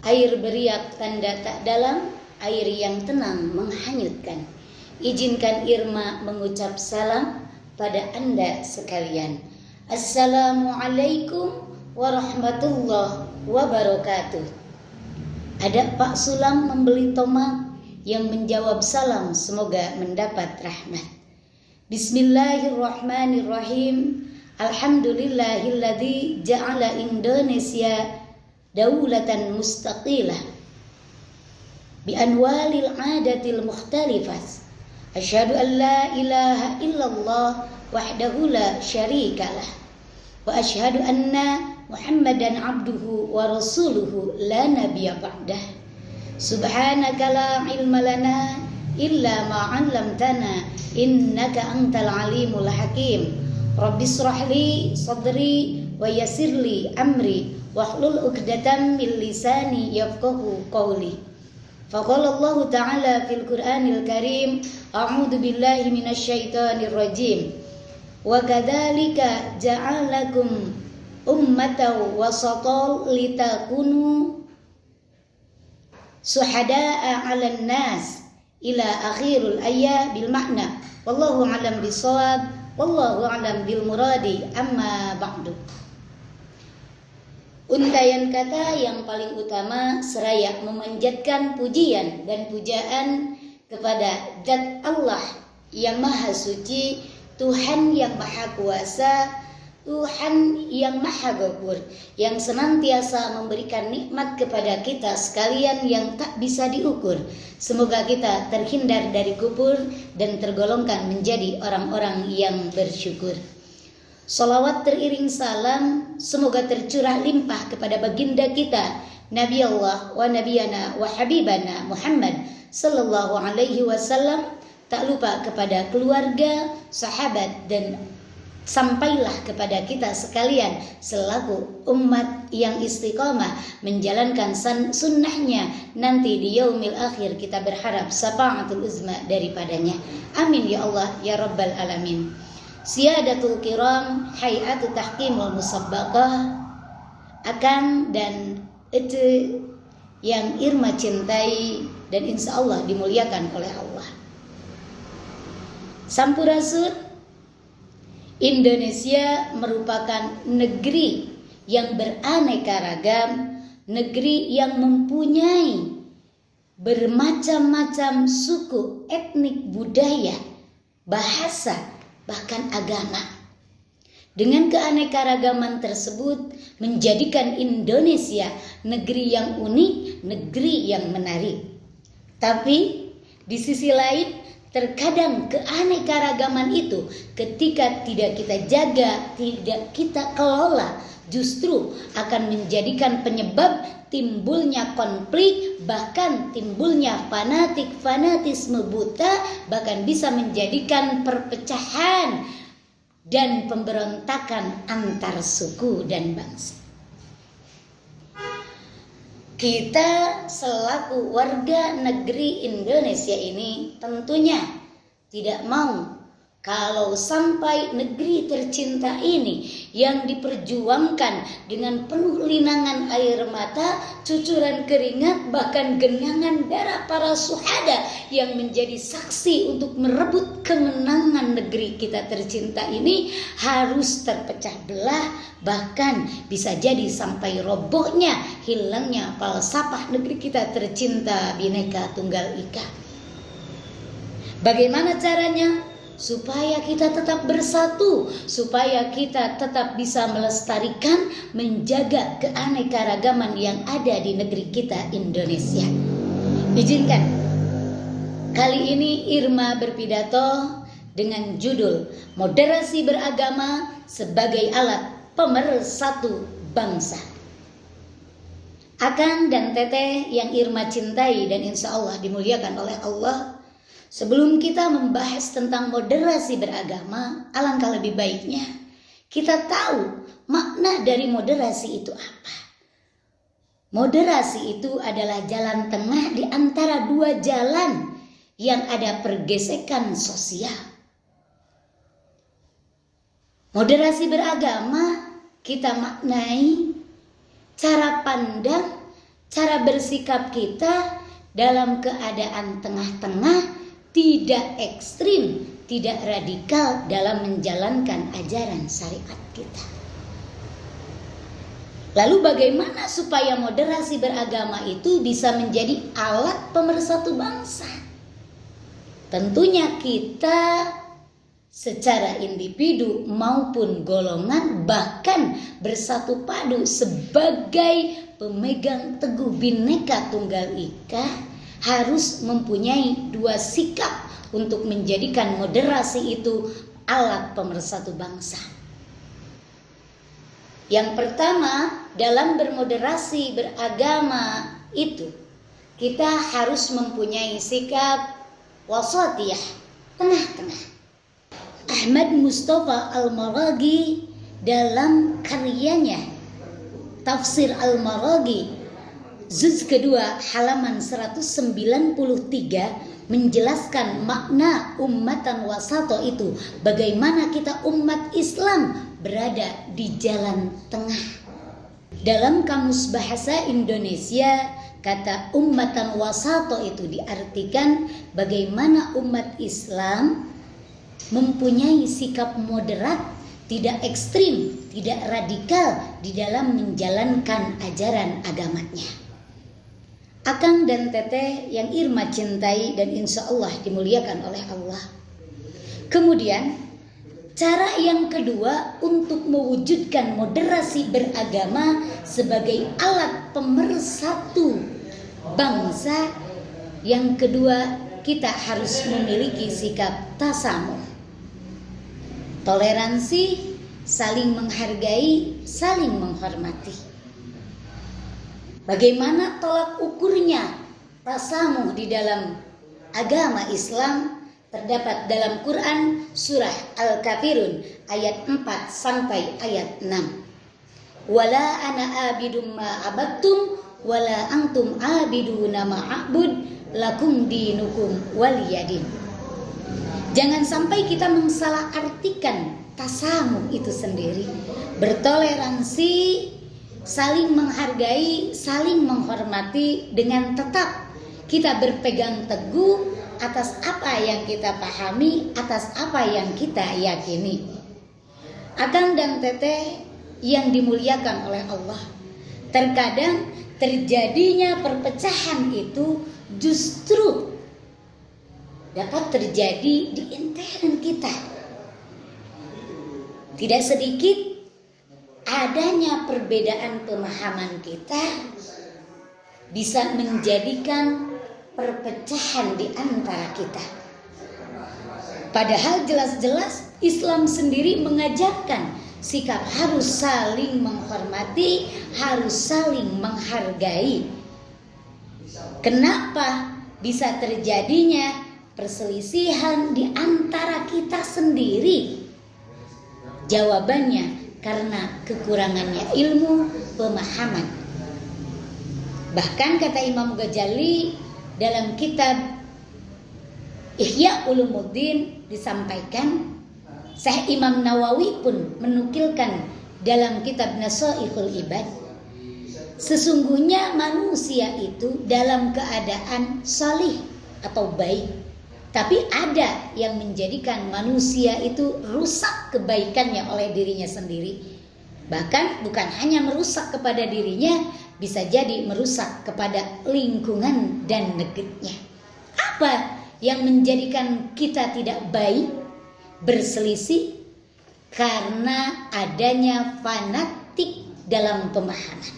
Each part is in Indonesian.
Air beriak tanda tak dalam, air yang tenang menghanyutkan. Izinkan Irma mengucap salam pada Anda sekalian. Assalamualaikum warahmatullahi wabarakatuh. Ada Pak Sulam membeli tomat, yang menjawab salam semoga mendapat rahmat. Bismillahirrahmanirrahim. Alhamdulillahilladzi ja'ala Indonesia daulatan mustaqilah bi anwalil adatil mukhtalifat. Asyhadu an la ilaha illallah wahdahu la syarikalah wa asyhadu anna Muhammadan abduhu wa rasuluhu la nabiyya ba'dah. Subhanaka la ilma lana illa ma 'allamtana innaka antal alimul hakim. Rabbis shrahli sadri wa yassirli amri wahlul 'uqdatam min lisani yafqahu qawli. Faqala Allah ta'ala fil Qur'anil Karim, a'udzu billahi minasyaitonir rajim. Wa kadzalika ja'alakum ummatan wasatan litakunu suhada'a 'alan nas ila akhirul ayat bil makna. Wallahu a'lam bishawab. Wallahu a'lam bil muradi. Amma ba'du. Untayan kata yang paling utama seraya memanjatkan pujian dan pujaan kepada Zat Allah yang Maha Suci, Tuhan yang Maha Kuasa, Tuhan yang Maha Ghafur, yang senantiasa memberikan nikmat kepada kita sekalian yang tak bisa diukur. Semoga kita terhindar dari kufur dan tergolongkan menjadi orang-orang yang bersyukur. Salawat teriring salam semoga tercurah limpah kepada baginda kita Nabi Allah wa nabiyana wa habibana Muhammad sallallahu alaihi wasallam, tak lupa kepada keluarga, sahabat, dan sampailah kepada kita sekalian selaku umat yang istiqamah menjalankan sunnahnya nanti di yaumil akhir. Kita berharap syafaatul uzma daripadanya. Amin ya Allah ya rabbal alamin. Siyadatul kiram, hay'atu tahkimul musabbaqah, akan dan itu yang Irma cintai dan insya Allah dimuliakan oleh Allah. Sampurasun, Indonesia merupakan negeri yang beraneka ragam, negeri yang mempunyai bermacam-macam suku, etnik, budaya, bahasa, bahkan agama. Dengan keanekaragaman tersebut menjadikan Indonesia negeri yang unik, negeri yang menarik. Tapi di sisi lain, terkadang keanekaragaman itu ketika tidak kita jaga, tidak kita kelola, justru akan menjadikan penyebab timbulnya konflik, bahkan timbulnya fanatisme buta, bahkan bisa menjadikan perpecahan dan pemberontakan antar suku dan bangsa. Kita selaku warga negeri Indonesia ini tentunya tidak mau kalau sampai negeri tercinta ini yang diperjuangkan dengan penuh linangan air mata, cucuran keringat, bahkan genangan darah para syuhada yang menjadi saksi untuk merebut kemenangan negeri kita tercinta ini harus terpecah belah, bahkan bisa jadi sampai robohnya, hilangnya falsafah negeri kita tercinta Bhinneka Tunggal Ika. Bagaimana caranya? Supaya kita tetap bersatu, supaya kita tetap bisa melestarikan, menjaga keanekaragaman yang ada di negeri kita Indonesia. Izinkan kali ini Irma berpidato dengan judul Moderasi Beragama sebagai Alat Pemersatu Bangsa. Akang dan Teteh yang Irma cintai dan insya Allah dimuliakan oleh Allah, sebelum kita membahas tentang moderasi beragama, alangkah lebih baiknya kita tahu makna dari moderasi itu apa. Moderasi itu adalah jalan tengah di antara dua jalan yang ada pergesekan sosial. Moderasi beragama kita maknai cara pandang, cara bersikap kita dalam keadaan tengah-tengah, tidak ekstrim, tidak radikal dalam menjalankan ajaran syariat kita. Lalu bagaimana supaya moderasi beragama itu bisa menjadi alat pemersatu bangsa? Tentunya kita secara individu maupun golongan bahkan bersatu padu sebagai pemegang teguh Bhinneka Tunggal Ika harus mempunyai dua sikap untuk menjadikan moderasi itu alat pemersatu bangsa. Yang pertama, dalam bermoderasi beragama itu kita harus mempunyai sikap wasatiyah, tengah-tengah. Ahmad Mustafa Al-Maraghi dalam karyanya Tafsir Al-Maraghi juz kedua halaman 193 menjelaskan makna ummatan wasato itu, bagaimana kita umat Islam berada di jalan tengah. Dalam Kamus Bahasa Indonesia, kata ummatan wasato itu diartikan bagaimana umat Islam mempunyai sikap moderat, tidak ekstrim, tidak radikal di dalam menjalankan ajaran agamanya. Akang dan teteh yang Irma cintai dan insya Allah dimuliakan oleh Allah. Kemudian cara yang kedua untuk mewujudkan moderasi beragama sebagai alat pemersatu bangsa, yang kedua kita harus memiliki sikap tasamuh, toleransi, saling menghargai, saling menghormati. Bagaimana tolak ukurnya tasamuh di dalam agama Islam? Terdapat dalam Quran surah Al-Kafirun ayat 4 sampai ayat 6. Wala ana abidum ma abattum wala antum abiduna ma a'bud lakum dinukum waliyadin. Jangan sampai kita mensalahartikan tasamuh itu sendiri. Bertoleransi, saling menghargai, saling menghormati dengan tetap kita berpegang teguh atas apa yang kita pahami, atas apa yang kita yakini. Akang dan teteh yang dimuliakan oleh Allah, terkadang terjadinya perpecahan itu justru dapat terjadi di intern kita. Tidak sedikit adanya perbedaan pemahaman kita bisa menjadikan perpecahan di antara kita. Padahal jelas-jelas Islam sendiri mengajarkan sikap harus saling menghormati, harus saling menghargai. Kenapa bisa terjadinya perselisihan di antara kita sendiri? Jawabannya karena kekurangannya ilmu pemahaman. Bahkan kata Imam Ghazali dalam kitab Ihya Ulumuddin disampaikan, Syekh Imam Nawawi pun menukilkan dalam kitab Nasaihul Ibad, sesungguhnya manusia itu dalam keadaan salih atau baik, tapi ada yang menjadikan manusia itu rusak kebaikannya oleh dirinya sendiri. Bahkan bukan hanya merusak kepada dirinya, bisa jadi merusak kepada lingkungan dan negerinya. Apa yang menjadikan kita tidak baik? Berselisih karena adanya fanatik dalam pemahaman.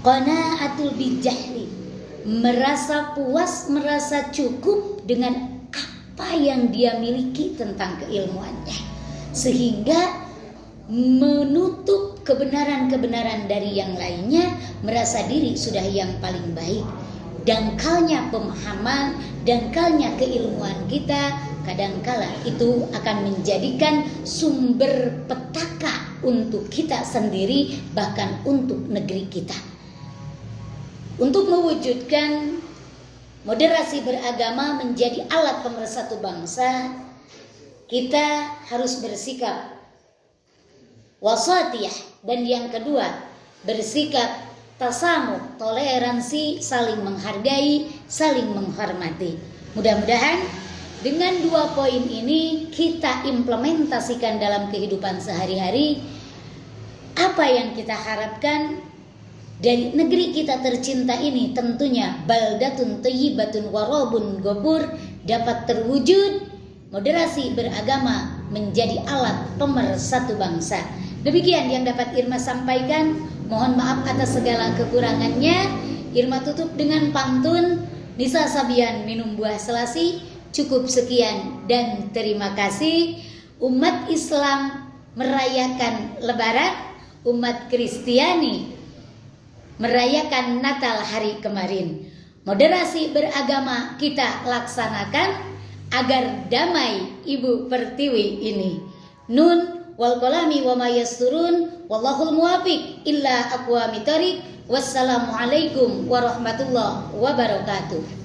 Qanaatul bijahli, merasa puas, merasa cukup dengan apa yang dia miliki tentang keilmuannya, sehingga menutup kebenaran-kebenaran dari yang lainnya, merasa diri sudah yang paling baik. Dangkalnya pemahaman, dangkalnya keilmuan kita, kadangkala itu akan menjadikan sumber petaka untuk kita sendiri, bahkan untuk negeri kita. Untuk mewujudkan moderasi beragama menjadi alat pemersatu bangsa, kita harus bersikap wasatiyah, dan yang kedua bersikap tasamuh, toleransi, saling menghargai, saling menghormati. Mudah-mudahan dengan 2 poin ini kita implementasikan dalam kehidupan sehari-hari. Apa yang kita harapkan dari negeri kita tercinta ini, tentunya baldatun thayyibatun warabun ghafur dapat terwujud. Moderasi beragama menjadi alat pemersatu bangsa. Demikian yang dapat Irma sampaikan. Mohon maaf atas segala kekurangannya. Irma tutup dengan pantun, Nisa Sabian minum buah selasi. Cukup sekian dan terima kasih. Umat Islam merayakan Lebaran, umat Kristiani merayakan Natal hari kemarin. Moderasi beragama kita laksanakan agar damai Ibu Pertiwi ini. Nun wal qalami wa ma yasturun wallahul muwaffiq illa aqwamit thoriq. Wassalamualaikum warahmatullahi wabarakatuh.